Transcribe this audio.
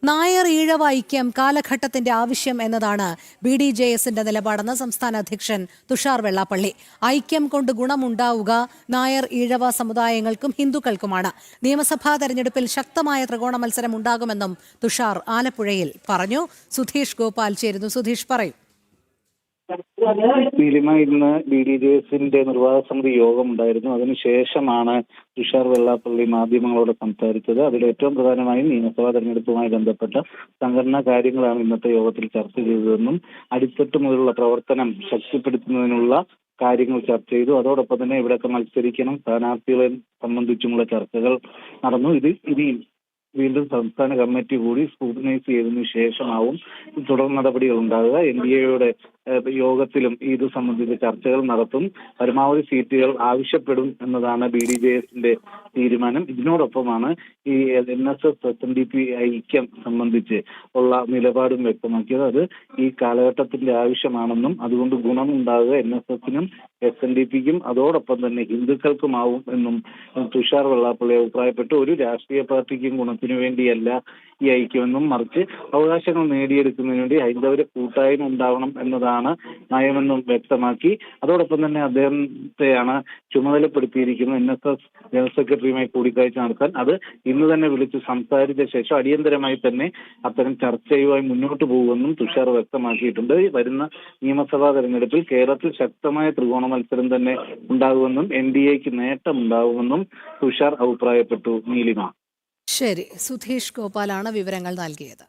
നായർ ഈഴവ ഐക്യം കാലഘട്ടത്തിന്റെ ആവശ്യം എന്നതാണ് BDJSന്റെ നിലപാടെന്ന് സംസ്ഥാന അധ്യക്ഷൻ തുഷാർ വെള്ളാപ്പള്ളി. ഐക്യം കൊണ്ട് ഗുണമുണ്ടാവുക നായർ ഈഴവ സമുദായങ്ങൾക്കും ഹിന്ദുക്കൾക്കുമാണ്. നിയമസഭാ തെരഞ്ഞെടുപ്പിൽ ശക്തമായ ത്രികോണ മത്സരം ഉണ്ടാകുമെന്നും തുഷാർ ആലപ്പുഴയിൽ പറഞ്ഞു. സുധീഷ് ഗോപാൽ ചേരുന്നു. സുധീഷ് പറയൂ. നീലിമ, ഇന്ന് BDJSന്റെ നിർവാഹക സമിതി യോഗം ഉണ്ടായിരുന്നു. അതിനുശേഷമാണ് തുഷാർ വെള്ളാപ്പള്ളി മാധ്യമങ്ങളോട് സംസാരിച്ചത്. അതിൽ ഏറ്റവും പ്രധാനമായും നിയമസഭാ തെരഞ്ഞെടുപ്പുമായി ബന്ധപ്പെട്ട സംഘടനാ കാര്യങ്ങളാണ് ഇന്നത്തെ യോഗത്തിൽ ചർച്ച ചെയ്തതെന്നും അടിത്തട്ട് മുതലുള്ള പ്രവർത്തനം ശക്തിപ്പെടുത്തുന്നതിനുള്ള കാര്യങ്ങൾ ചർച്ച ചെയ്തു. അതോടൊപ്പം തന്നെ ഇവിടെയൊക്കെ മത്സരിക്കണം, സ്ഥാനാർത്ഥികളെ സംബന്ധിച്ചുമുള്ള ചർച്ചകൾ നടന്നു. ഇനി വീണ്ടും സംസ്ഥാന കമ്മിറ്റി കൂടി സ്ക്രൂട്ടനൈസ് ചെയ്തതിനു ശേഷമാവും തുടർ നടപടികൾ ഉണ്ടാകുക. NDAയുടെ യോഗത്തിലും ഇത് സംബന്ധിച്ച് ചർച്ചകൾ നടത്തും. പരമാവധി സീറ്റുകൾ ആവശ്യപ്പെടും എന്നതാണ് BDJSന്റെ തീരുമാനം. ഇതിനോടൊപ്പമാണ് ഈ NSS SNDP ഐക്യം സംബന്ധിച്ച് ഉള്ള നിലപാടും വ്യക്തമാക്കിയത്. അത് ഈ കാലഘട്ടത്തിന്റെ ആവശ്യമാണെന്നും അതുകൊണ്ട് ഗുണമുണ്ടാകുക NSSനും SNDPക്കും അതോടൊപ്പം തന്നെ ഹിന്ദുക്കൾക്കുമാവും എന്നും തുഷാർ വെള്ളാപ്പള്ളി അഭിപ്രായപ്പെട്ടു. ഒരു രാഷ്ട്രീയ പാർട്ടിക്കും ഗുണത്തിനു വേണ്ടിയല്ല ഈ ഐക്യമെന്നും മറിച്ച് അവകാശങ്ങൾ നേടിയെടുക്കുന്നതിന് വേണ്ടി ഹൈന്ദവരെ കൂട്ടായ്മ ഉണ്ടാവണം എന്നതാണ് നയമെന്നും വ്യക്തമാക്കി. അതോടൊപ്പം തന്നെ അദ്ദേഹത്തെയാണ് ചുമതലപ്പെടുത്തിയിരിക്കുന്നത് NSS ജനറൽ സെക്രട്ടറിയുമായി കൂടിക്കാഴ്ച നടത്താൻ. അത് ഇന്ന് തന്നെ വിളിച്ച് സംസാരിച്ച ശേഷം അടിയന്തരമായി തന്നെ അത്തരം ചർച്ചയുമായി മുന്നോട്ട് പോകുമെന്നും തുഷാർ വ്യക്തമാക്കിയിട്ടുണ്ട്. വരുന്ന നിയമസഭാ തെരഞ്ഞെടുപ്പിൽ കേരളത്തിൽ ശക്തമായ ത്രികോണ മത്സരം തന്നെ ഉണ്ടാകുമെന്നും NDAക്ക് നേട്ടമുണ്ടാകുമെന്നും തുഷാർ അഭിപ്രായപ്പെട്ടു. നീലിമ. ശരി, സുധീഷ് ഗോപാലാണ് വിവരങ്ങൾ നൽകിയത്.